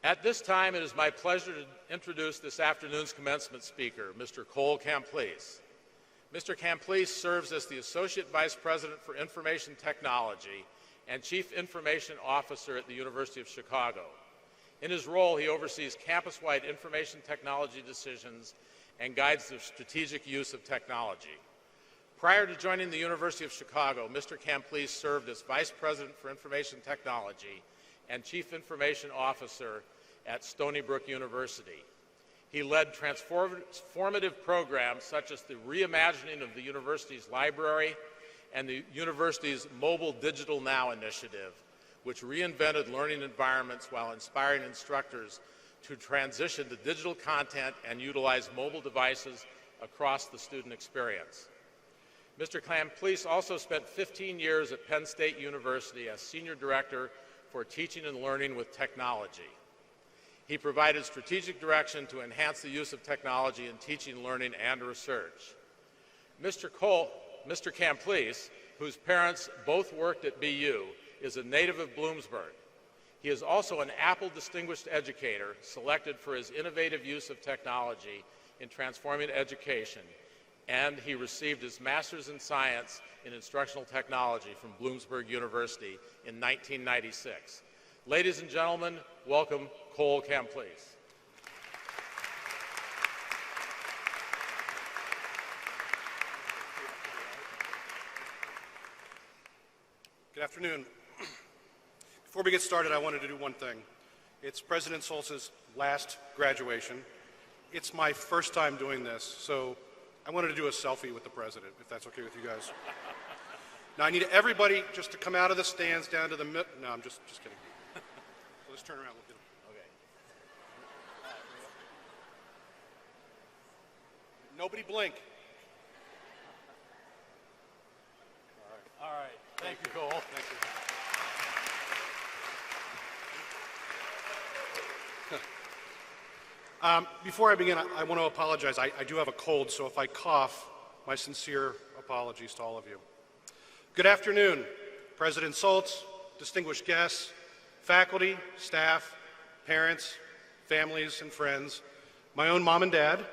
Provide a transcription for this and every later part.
At this time, it is my pleasure to introduce this afternoon's commencement speaker, Mr. Camplese. Mr. Camplese serves as the Associate Vice President for Information Technology and Chief Information Officer at the University of Chicago. In his role, he oversees campus-wide information technology decisions and guides the strategic use of technology. Prior to joining the University of Chicago, Mr. Camplese served as Vice President for Information Technology and Chief Information Officer at Stony Brook University. He led transformative programs such as the reimagining of the university's library and the university's Mobile Digital Now initiative, which reinvented learning environments while inspiring instructors to transition to digital content and utilize mobile devices across the student experience. Mr. Camplese also spent 15 years at Penn State University as Senior Director for Teaching and Learning with Technology. He provided strategic direction to enhance the use of technology in teaching, learning, and research. Mr. Camplese, whose parents both worked at BU, is a native of Bloomsburg. He is also an Apple Distinguished Educator, selected for his innovative use of technology in transforming education, and he received his Master's in Science in Instructional Technology from Bloomsburg University in 1996. Ladies and gentlemen, welcome Camplese. Good afternoon. Before we get started, I wanted to do one thing. It's President Solz's last graduation. It's my first time doing this, so I wanted to do a selfie with the president, if that's okay with you guys. Now, I need everybody just to come out of the stands down to the mid. No, I'm just kidding. So let's turn around. Look at him. Okay. Nobody blink. All right. Thank you, Cole. Thank you. Before I begin, I want to apologize. I do have a cold, so if I cough, my sincere apologies to all of you. Good afternoon, President Solz, distinguished guests, faculty, staff, parents, families, and friends, my own mom and dad,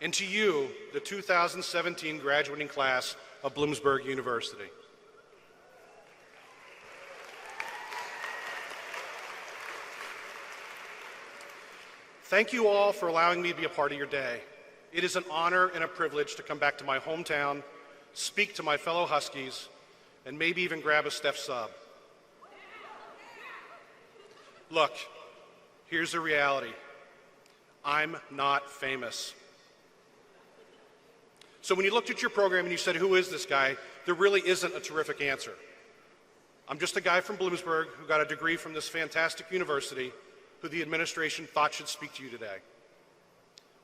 and to you, the 2017 graduating class of Bloomsburg University. Thank you all for allowing me to be a part of your day. It is an honor and a privilege to come back to my hometown, speak to my fellow Huskies, and maybe even grab a Steph sub. Look, here's the reality. I'm not famous. So when you looked at your program and you said, who is this guy? There really isn't a terrific answer. I'm just a guy from Bloomsburg who got a degree from this fantastic university who the administration thought should speak to you today.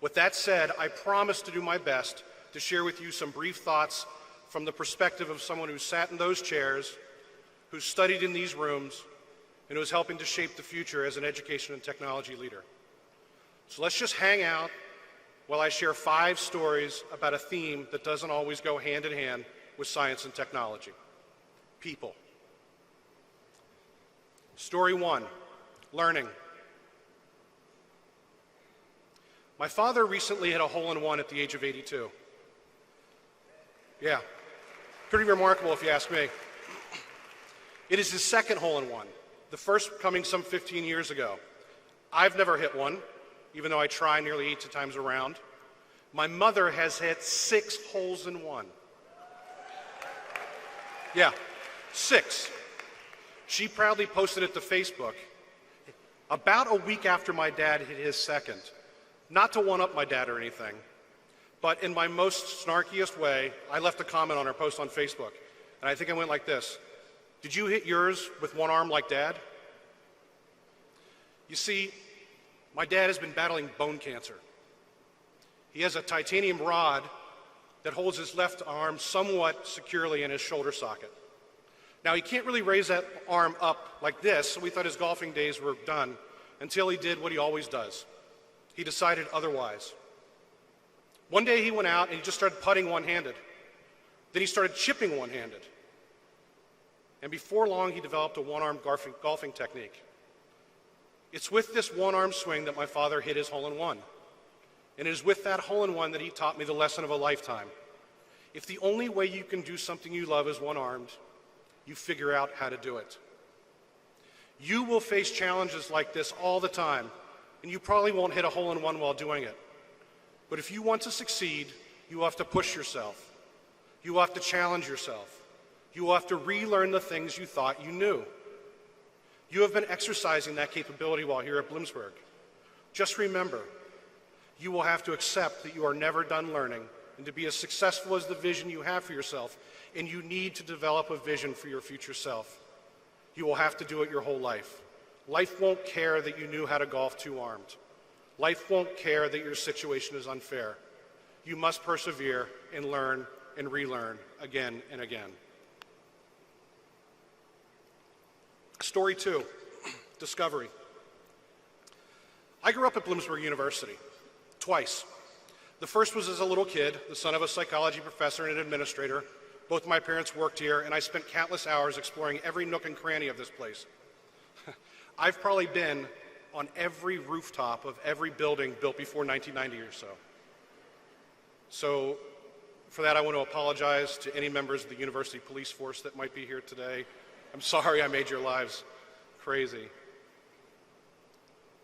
With that said, I promise to do my best to share with you some brief thoughts from the perspective of someone who sat in those chairs, who studied in these rooms, and who is helping to shape the future as an education and technology leader. So let's just hang out while I share 5 stories about a theme that doesn't always go hand in hand with science and technology: people. Story 1, learning. My father recently hit a hole-in-one at the age of 82. Yeah, pretty remarkable if you ask me. It is his second hole-in-one, the first coming some 15 years ago. I've never hit one, even though I try nearly 8 times around. My mother has hit 6 holes in one. Yeah, 6. She proudly posted it to Facebook about a week after my dad hit his second. Not to one-up my dad or anything, but in my most snarkiest way, I left a comment on her post on Facebook, and I think I went like this: did you hit yours with one arm like Dad? You see, my dad has been battling bone cancer. He has a titanium rod that holds his left arm somewhat securely in his shoulder socket. Now, he can't really raise that arm up like this, so we thought his golfing days were done until he did what he always does. He decided otherwise. One day he went out and he just started putting one-handed. Then he started chipping one-handed. And before long, he developed a one-armed golfing technique. It's with this one-arm swing that my father hit his hole-in-one. And it is with that hole-in-one that he taught me the lesson of a lifetime. If the only way you can do something you love is one-armed, you figure out how to do it. You will face challenges like this all the time, and you probably won't hit a hole-in-one while doing it. But if you want to succeed, you will have to push yourself. You will have to challenge yourself. You will have to relearn the things you thought you knew. You have been exercising that capability while here at Bloomsburg. Just remember, you will have to accept that you are never done learning, and to be as successful as the vision you have for yourself, and you need to develop a vision for your future self. You will have to do it your whole life. Life won't care that you knew how to golf two-armed. Life won't care that your situation is unfair. You must persevere and learn and relearn again and again. Story 2, discovery. I grew up at Bloomsburg University, twice. The first was as a little kid, the son of a psychology professor and an administrator. Both my parents worked here, and I spent countless hours exploring every nook and cranny of this place. I've probably been on every rooftop of every building built before 1990 or so. So for that, I want to apologize to any members of the university police force that might be here today. I'm sorry I made your lives crazy.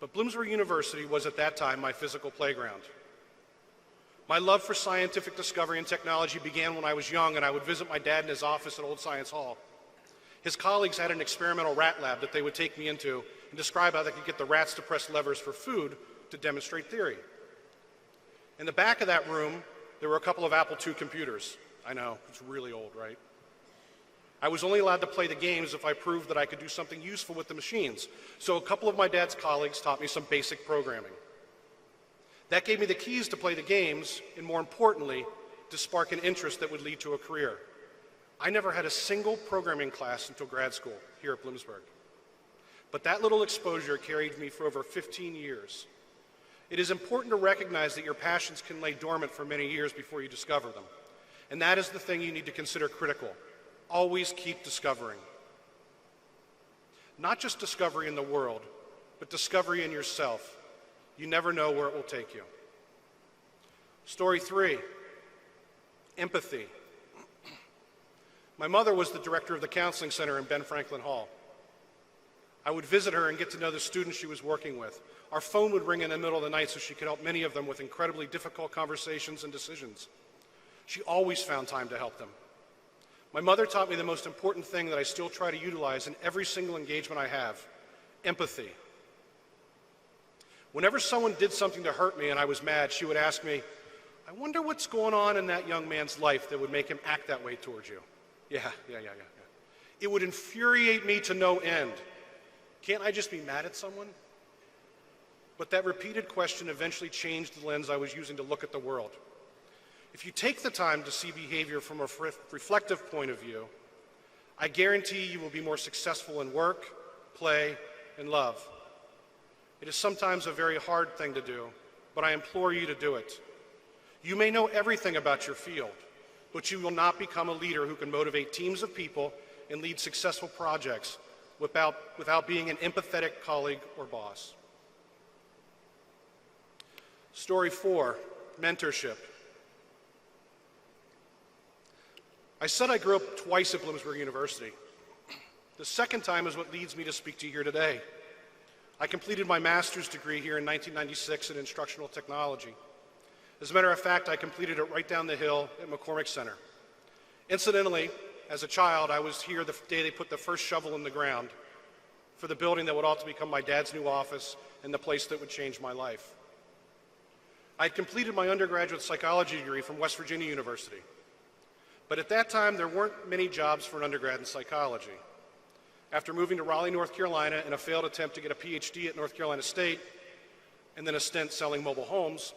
But Bloomsburg University was at that time my physical playground. My love for scientific discovery and technology began when I was young, and I would visit my dad in his office at Old Science Hall. His colleagues had an experimental rat lab that they would take me into and describe how they could get the rats to press levers for food to demonstrate theory. In the back of that room, there were a couple of Apple II computers. I know, it's really old, right? I was only allowed to play the games if I proved that I could do something useful with the machines. So a couple of my dad's colleagues taught me some basic programming. That gave me the keys to play the games, and more importantly, to spark an interest that would lead to a career. I never had a single programming class until grad school here at Bloomsburg. But that little exposure carried me for over 15 years. It is important to recognize that your passions can lay dormant for many years before you discover them. And that is the thing you need to consider critical. Always keep discovering. Not just discovery in the world, but discovery in yourself. You never know where it will take you. Story 3, empathy. My mother was the director of the counseling center in Ben Franklin Hall. I would visit her and get to know the students she was working with. Our phone would ring in the middle of the night so she could help many of them with incredibly difficult conversations and decisions. She always found time to help them. My mother taught me the most important thing that I still try to utilize in every single engagement I have, empathy. Whenever someone did something to hurt me and I was mad, she would ask me, I wonder what's going on in that young man's life that would make him act that way towards you. Yeah. It would infuriate me to no end. Can't I just be mad at someone? But that repeated question eventually changed the lens I was using to look at the world. If you take the time to see behavior from a reflective point of view, I guarantee you will be more successful in work, play, and love. It is sometimes a very hard thing to do, but I implore you to do it. You may know everything about your field, but you will not become a leader who can motivate teams of people and lead successful projects without being an empathetic colleague or boss. Story 4, mentorship. I said I grew up twice at Bloomsburg University. The second time is what leads me to speak to you here today. I completed my master's degree here in 1996 in instructional technology. As a matter of fact, I completed it right down the hill at McCormick Center. Incidentally, as a child, I was here the day they put the first shovel in the ground for the building that would ultimately become my dad's new office and the place that would change my life. I had completed my undergraduate psychology degree from West Virginia University. But at that time, there weren't many jobs for an undergrad in psychology. After moving to Raleigh, North Carolina, in a failed attempt to get a PhD at North Carolina State, and then a stint selling mobile homes,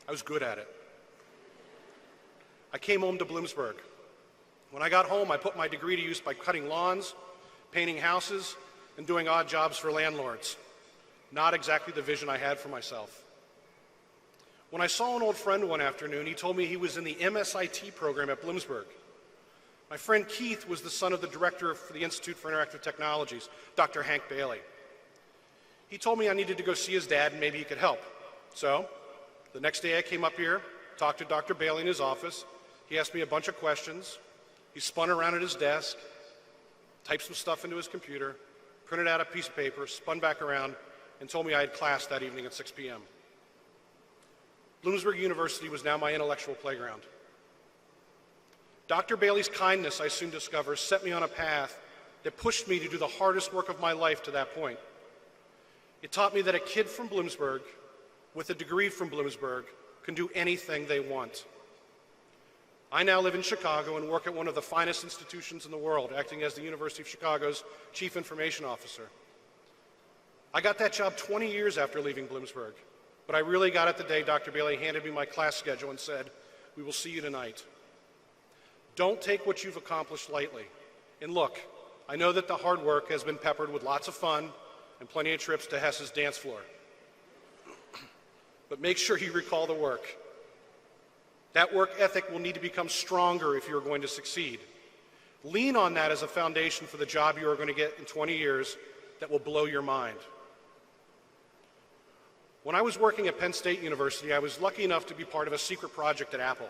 I was good at it. I came home to Bloomsburg. When I got home, I put my degree to use by cutting lawns, painting houses, and doing odd jobs for landlords. Not exactly the vision I had for myself. When I saw an old friend one afternoon, he told me he was in the MSIT program at Bloomsburg. My friend Keith was the son of the director for the Institute for Interactive Technologies, Dr. Hank Bailey. He told me I needed to go see his dad and maybe he could help. So, the next day I came up here, talked to Dr. Bailey in his office. He asked me a bunch of questions. He spun around at his desk, typed some stuff into his computer, printed out a piece of paper, spun back around, and told me I had class that evening at 6 p.m. Bloomsburg University was now my intellectual playground. Dr. Bailey's kindness, I soon discovered, set me on a path that pushed me to do the hardest work of my life to that point. It taught me that a kid from Bloomsburg, with a degree from Bloomsburg, can do anything they want. I now live in Chicago and work at one of the finest institutions in the world, acting as the University of Chicago's Chief Information Officer. I got that job 20 years after leaving Bloomsburg, but I really got it the day Dr. Bailey handed me my class schedule and said, "We will see you tonight." Don't take what you've accomplished lightly. And look, I know that the hard work has been peppered with lots of fun and plenty of trips to Hess's dance floor. But make sure you recall the work. That work ethic will need to become stronger if you're going to succeed. Lean on that as a foundation for the job you are going to get in 20 years that will blow your mind. When I was working at Penn State University, I was lucky enough to be part of a secret project at Apple.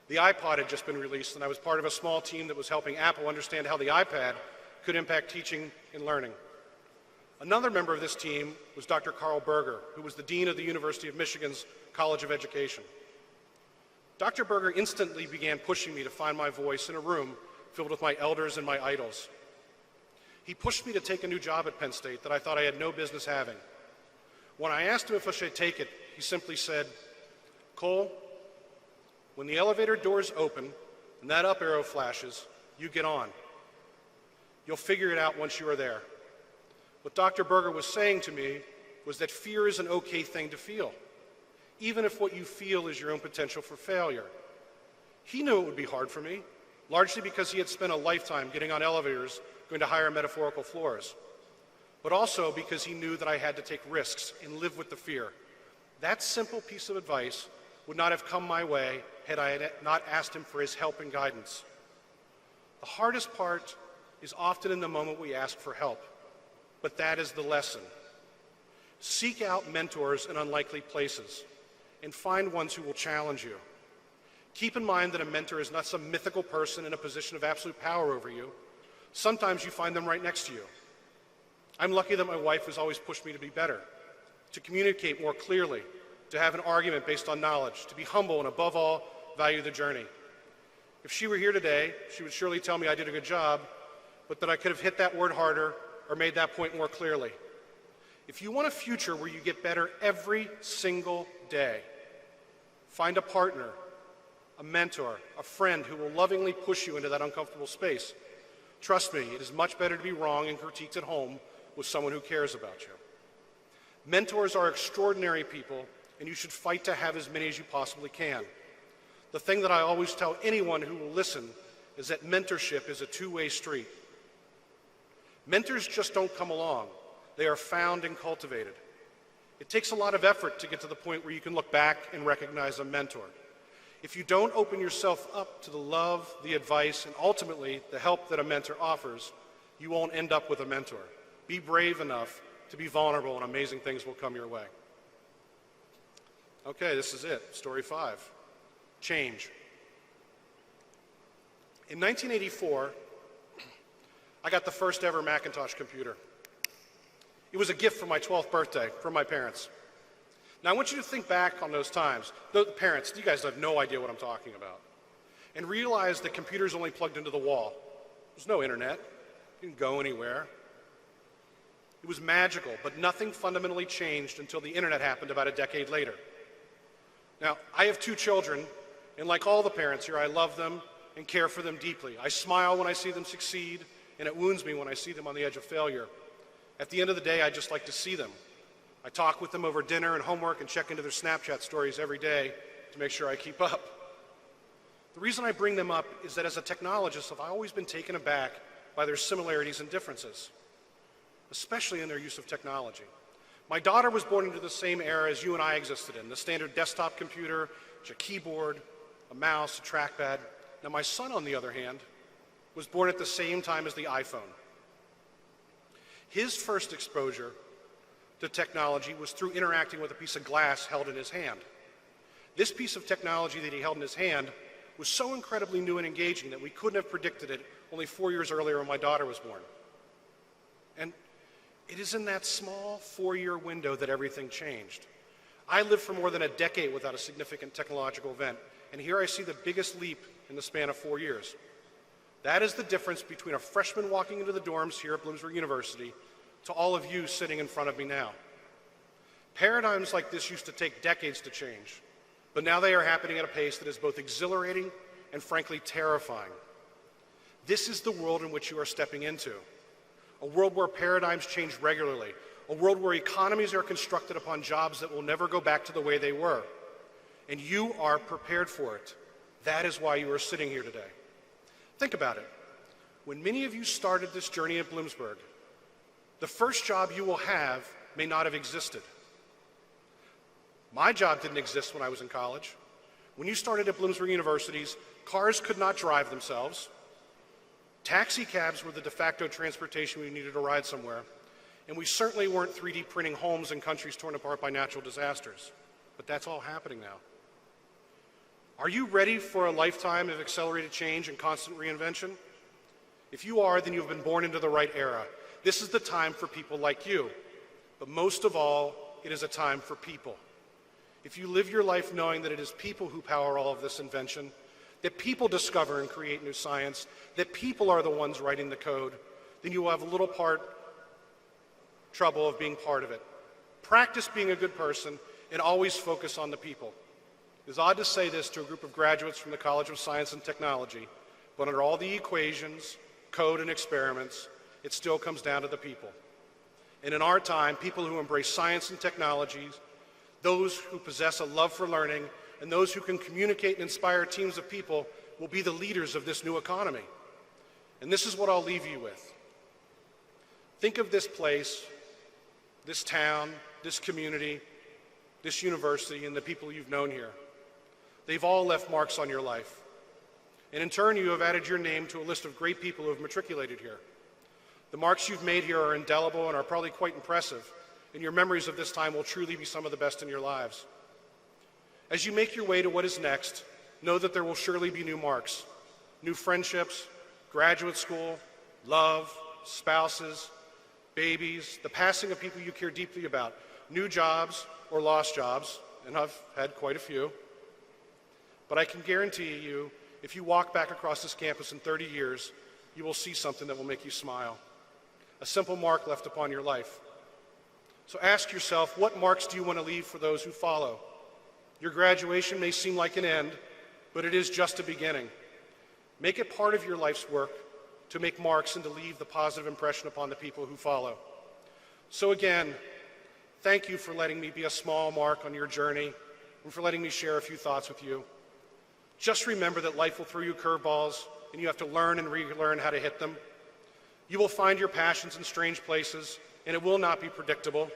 The iPod had just been released, and I was part of a small team that was helping Apple understand how the iPad could impact teaching and learning. Another member of this team was Dr. Carl Berger, who was the dean of the University of Michigan's College of Education. Dr. Berger instantly began pushing me to find my voice in a room filled with my elders and my idols. He pushed me to take a new job at Penn State that I thought I had no business having. When I asked him if I should take it, he simply said, "Cole, when the elevator doors open and that up arrow flashes, you get on. You'll figure it out once you are there." What Dr. Berger was saying to me was that fear is an okay thing to feel, even if what you feel is your own potential for failure. He knew it would be hard for me, largely because he had spent a lifetime getting on elevators going to higher metaphorical floors, but also because he knew that I had to take risks and live with the fear. That simple piece of advice would not have come my way had I not asked him for his help and guidance. The hardest part is often in the moment we ask for help, but that is the lesson. Seek out mentors in unlikely places and find ones who will challenge you. Keep in mind that a mentor is not some mythical person in a position of absolute power over you. Sometimes you find them right next to you. I'm lucky that my wife has always pushed me to be better, to communicate more clearly, to have an argument based on knowledge, to be humble, and above all, value the journey. If she were here today, she would surely tell me I did a good job, but that I could have hit that word harder or made that point more clearly. If you want a future where you get better every single day, find a partner, a mentor, a friend who will lovingly push you into that uncomfortable space. Trust me, it is much better to be wrong and critiqued at home with someone who cares about you. Mentors are extraordinary people, and you should fight to have as many as you possibly can. The thing that I always tell anyone who will listen is that mentorship is a two-way street. Mentors just don't come along. They are found and cultivated. It takes a lot of effort to get to the point where you can look back and recognize a mentor. If you don't open yourself up to the love, the advice, and ultimately the help that a mentor offers, you won't end up with a mentor. Be brave enough to be vulnerable, and amazing things will come your way. Okay, this is it. Story 5. Change. In 1984, I got the first ever Macintosh computer. It was a gift for my 12th birthday from my parents. Now I want you to think back on those times. The parents, you guys have no idea what I'm talking about. And realize that computers only plugged into the wall. There's no internet. You didn't go anywhere. It was magical, but nothing fundamentally changed until the internet happened about a decade later. Now, I have 2 children, and like all the parents here, I love them and care for them deeply. I smile when I see them succeed, and it wounds me when I see them on the edge of failure. At the end of the day, I just like to see them. I talk with them over dinner and homework and check into their Snapchat stories every day to make sure I keep up. The reason I bring them up is that as a technologist, I've always been taken aback by their similarities and differences, especially in their use of technology. My daughter was born into the same era as you and I existed in, the standard desktop computer, a keyboard, a mouse, a trackpad. Now my son, on the other hand, was born at the same time as the iPhone. His first exposure to technology was through interacting with a piece of glass held in his hand. This piece of technology that he held in his hand was so incredibly new and engaging that we couldn't have predicted it only 4 years earlier when my daughter was born. And it is in that small 4-year window that everything changed. I lived for more than a decade without a significant technological event, and here I see the biggest leap in the span of 4 years. That is the difference between a freshman walking into the dorms here at Bloomsburg University to all of you sitting in front of me now. Paradigms like this used to take decades to change, but now they are happening at a pace that is both exhilarating and frankly terrifying. This is the world in which you are stepping into. A world where paradigms change regularly, a world where economies are constructed upon jobs that will never go back to the way they were. And you are prepared for it. That is why you are sitting here today. Think about it. When many of you started this journey at Bloomsburg, the first job you will have may not have existed. My job didn't exist when I was in college. When you started at Bloomsburg Universities, cars could not drive themselves. Taxi cabs were the de facto transportation we needed to ride somewhere, and we certainly weren't 3D printing homes in countries torn apart by natural disasters. But that's all happening now. Are you ready for a lifetime of accelerated change and constant reinvention? If you are, then you have been born into the right era. This is the time for people like you. But most of all, it is a time for people. If you live your life knowing that it is people who power all of this invention, that people discover and create new science, that people are the ones writing the code, then you will have a little trouble of being part of it. Practice being a good person and always focus on the people. It is odd to say this to a group of graduates from the College of Science and Technology, but under all the equations, code, and experiments, it still comes down to the people. And in our time, people who embrace science and technologies, those who possess a love for learning, and those who can communicate and inspire teams of people will be the leaders of this new economy. And this is what I'll leave you with. Think of this place, this town, this community, this university, and the people you've known here. They've all left marks on your life. And in turn, you have added your name to a list of great people who have matriculated here. The marks you've made here are indelible and are probably quite impressive, and your memories of this time will truly be some of the best in your lives. As you make your way to what is next, know that there will surely be new marks, new friendships, graduate school, love, spouses, babies, the passing of people you care deeply about, new jobs or lost jobs, and I've had quite a few. But I can guarantee you, if you walk back across this campus in 30 years, you will see something that will make you smile. A simple mark left upon your life. So ask yourself, what marks do you want to leave for those who follow? Your graduation may seem like an end, but it is just a beginning. Make it part of your life's work to make marks and to leave the positive impression upon the people who follow. So again, thank you for letting me be a small mark on your journey and for letting me share a few thoughts with you. Just remember that life will throw you curveballs, and you have to learn and relearn how to hit them. You will find your passions in strange places, and it will not be predictable.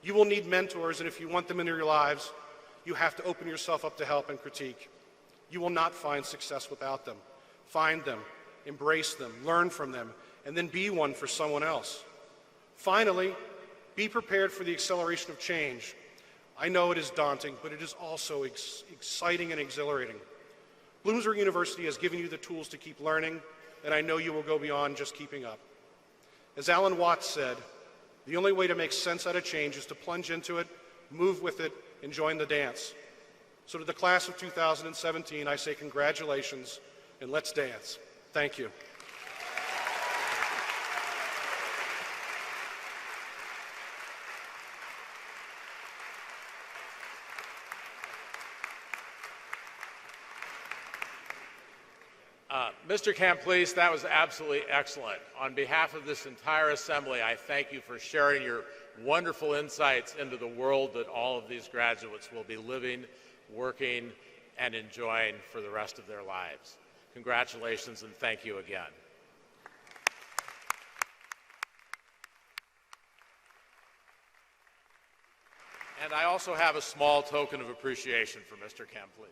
You will need mentors, and if you want them in your lives, you have to open yourself up to help and critique. You will not find success without them. Find them, embrace them, learn from them, and then be one for someone else. Finally, be prepared for the acceleration of change. I know it is daunting, but it is also exciting and exhilarating. Bloomsburg University has given you the tools to keep learning, and I know you will go beyond just keeping up. As Alan Watts said, the only way to make sense out of change is to plunge into it, move with it, and join the dance. So to the class of 2017, I say congratulations, and let's dance. Thank you. Mr. Camplese, that was absolutely excellent. On behalf of this entire assembly, I thank you for sharing your wonderful insights into the world that all of these graduates will be living, working, and enjoying for the rest of their lives. Congratulations, and thank you again. And I also have a small token of appreciation for Mr. Camplese.